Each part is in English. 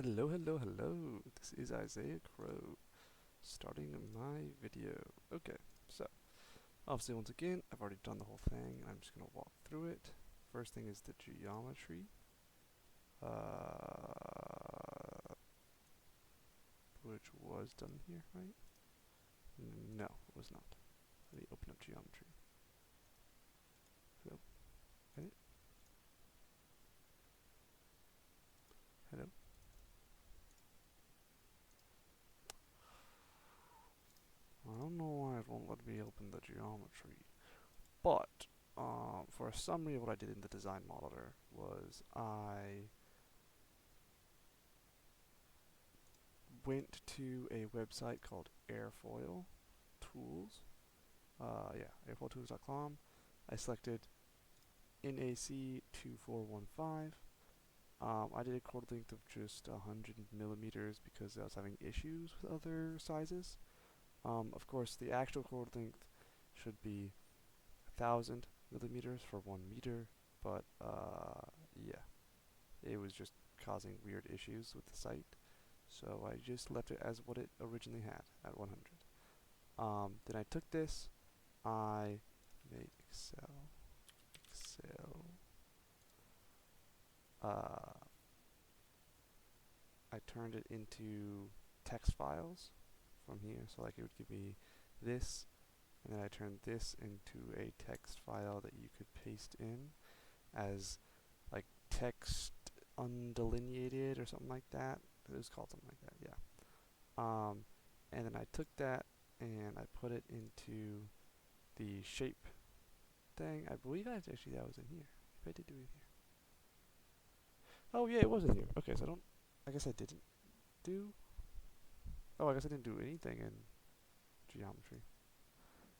Hello, hello, hello. This is Isaiah Crow, starting my video. Okay, so obviously once again, I've already done the whole thing, and I'm just gonna walk through it. First thing is the geometry, which was done here, right? No, it was not. Let me open up geometry. Hello, edit. Hello. I don't know why it won't let me open the geometry, but for a summary of what I did in the design modeler was I went to a website called Airfoil Tools. Airfoiltools.com. I selected NAC2415. I did a chord length of just 100 millimeters because I was having issues with other sizes. Of course, the actual chord length should be 1,000 millimeters for 1 meter, but yeah, it was just causing weird issues with the site. So I just left it as what it originally had at 100. Then I took this, I made Excel. I turned it into text files from here. So like it would give me this, and then I turned this into a text file that you could paste in as like text undelineated or something like that. It was called something like that, yeah. And then I took that and I put it into the shape thing. I believe actually that was in here. Maybe I did do it here. Oh yeah, it was in here. Okay, so I don't. I guess I didn't do. Oh, I guess I didn't do anything in geometry.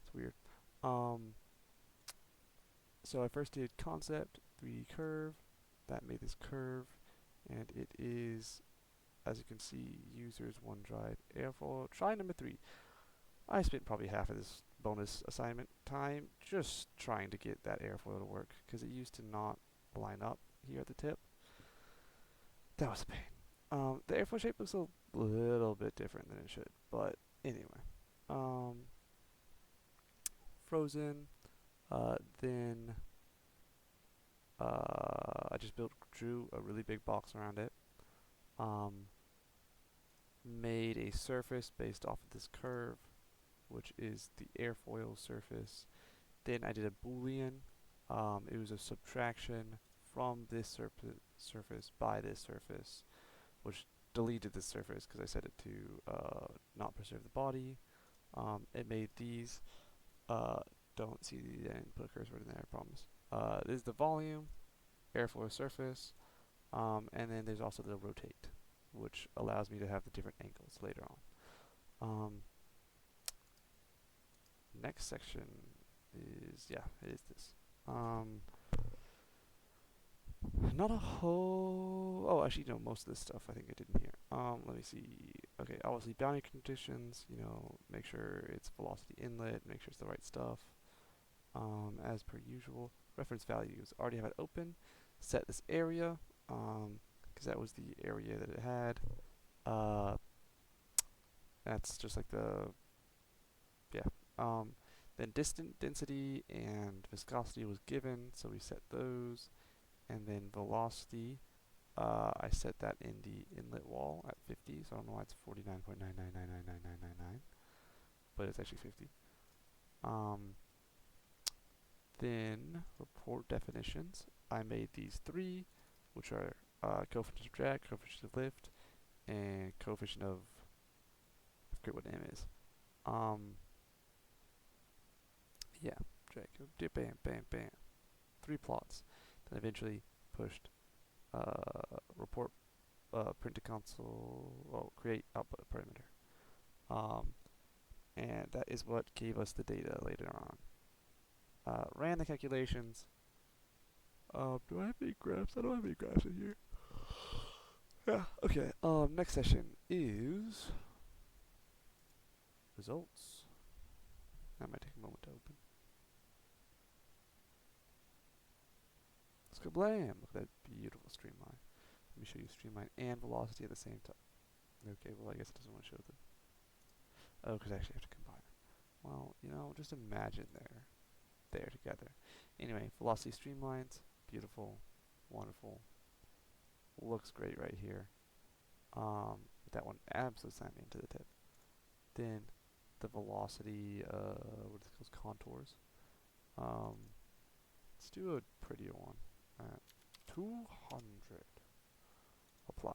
It's weird. Um, so I first did concept 3D curve. That made this curve, and it is, as you can see, users OneDrive airfoil. Try number 3. I spent probably half of this bonus assignment time just trying to get that airfoil to work because it used to not line up here at the tip. That was a pain. The airfoil shape looks a little bit different than it should, but anyway. Um, Frozen. Then I just drew a really big box around it. Um, Made a surface based off of this curve, which is the airfoil surface. Then I did a boolean. It was a subtraction from this surface by this surface, which deleted this surface because I set it to not preserve the body. It made these. Don't see these. I didn't put a cursor in there, I promise. This is the volume, airfoil surface, and then there's also the rotate, which allows me to have the different angles later on. Next section is, yeah, it is this. Not a whole. Oh, actually, no. Most of this stuff I think I did in here. Let me see. Okay, obviously boundary conditions. Make sure it's velocity inlet. Make sure it's the right stuff. As per usual, reference values. Already have it open. Set this area. Because that was the area that it had. That's just like the, yeah. Then density and viscosity was given, so we set those. And then velocity, I set that in the inlet wall at 50, so I don't know why it's 49.9999999, but it's actually 50. Then report definitions. I made these 3, which are coefficient of drag, coefficient of lift, and coefficient of, I forget what name is. Yeah, drag, bam, bam, bam. 3 plots. Then eventually pushed report print to console, well, create output parameter. And that is what gave us the data later on. Ran the calculations. Do I have any graphs? I don't have any graphs in here. Yeah, okay. Next session is results. That might take a moment to open. Let's go blam. Look at that beautiful streamline. Let me show you streamline. streamline and velocity at the same time. Okay, well, I guess it doesn't want to show the... Oh, because I actually have to combine it. Well, you know, just imagine they're together. Anyway, velocity streamlines, beautiful, wonderful, looks great right here. That one absolutely slammed me into the tip. Then the velocity, what is it called, contours. Let's do a prettier one at 200. Apply.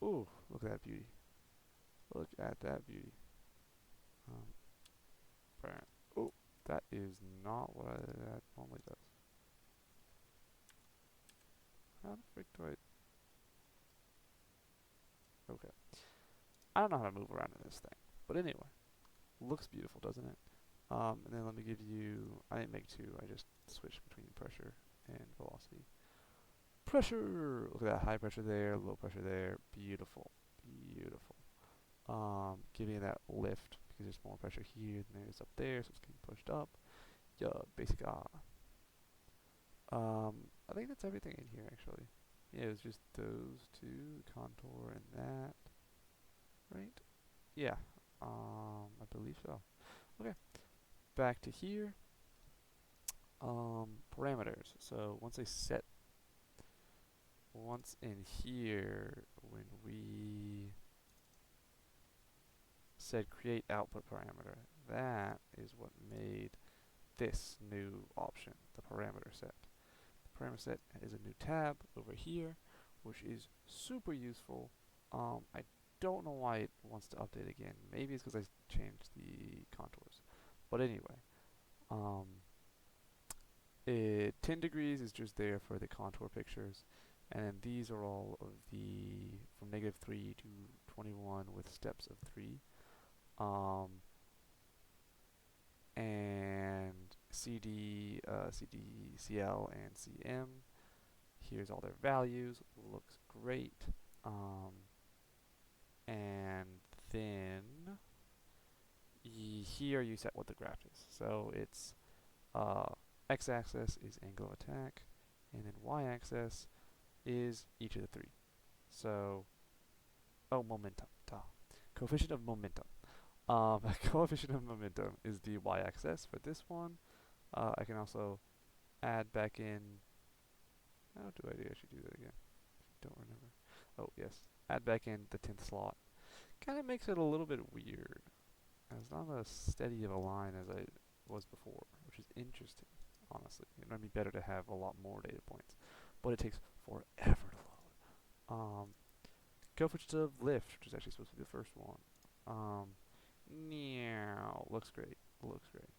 Ooh, look at that beauty. Look at that beauty. Oh, that is not what that normally does. How the frick do I... Okay. I don't know how to move around in this thing. But anyway, looks beautiful, doesn't it? And then let me give you... I didn't make two, I just switched between pressure and velocity. Pressure! Look at that, high pressure there, low pressure there. Beautiful. Beautiful. Giving it that lift because there's more pressure here than there is up there, so it's getting pushed up. Yeah, basic I think that's everything in here actually. Yeah, it was just those two, contour and that. Right? Yeah. I believe so. Okay. Back to here. Parameters. So once in here, when we said create output parameter, that is what made this new option, the parameter set. The parameter set is a new tab over here, which is super useful. I don't know why it wants to update again. Maybe it's because I changed the contours. But anyway, 10 degrees is just there for the contour pictures. And then these are all of the, from -3 to 21 with steps of 3. And CD, CL, and CM. Here's all their values. Looks great. And then here you set what the graph is. So it's x-axis is angle of attack, and then y-axis is each of the three. So, momentum. Coefficient of momentum. Coefficient of momentum is the y-axis for this one. I can also add back in. How do I actually do that again? Don't remember. Oh yes, add back in the 10th slot. Kind of makes it a little bit weird. It's not as steady of a line as I was before, which is interesting. Honestly, it might be better to have a lot more data points, but it takes forever to load. Coefficient of lift, which is actually supposed to be the first one. Looks great. Looks great.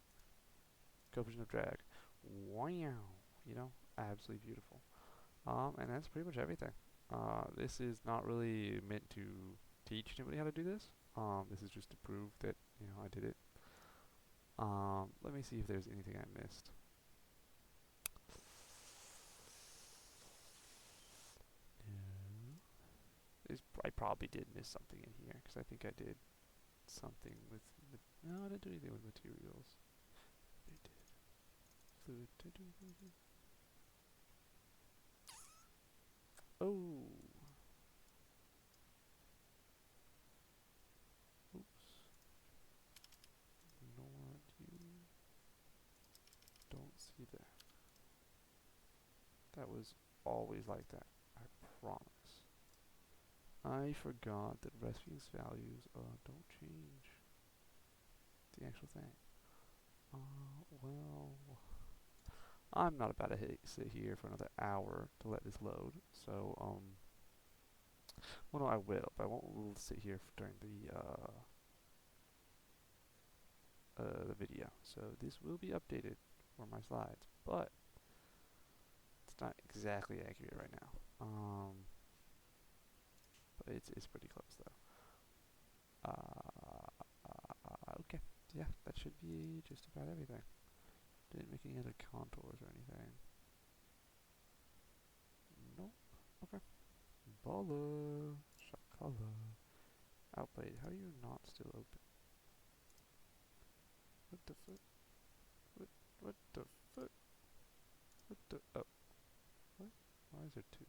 Coefficient of drag. Wow. You know, absolutely beautiful. And that's pretty much everything. This is not really meant to teach anybody how to do this. This is just to prove that, you know, I did it. Let me see if there's anything I missed. I probably did miss something in here, because I think I did something with... No, I didn't do anything with materials. I did. Fluid. Oh! Oops. Ignore you. Don't see that. That was always like that. I promise. I forgot that Rescue's values don't change the actual thing. Well, I'm not about to sit here for another hour to let this load, so, well, no, I will, but I won't sit here during the video. So this will be updated for my slides, but it's not exactly accurate right now. But it's pretty close though. Okay, yeah, that should be just about everything. Didn't make any other contours or anything. Nope. Okay. Baller. Shakala. Outplayed. How are you not still open? What the fuck? What the fuck? What the... Oh. What? Why is there two?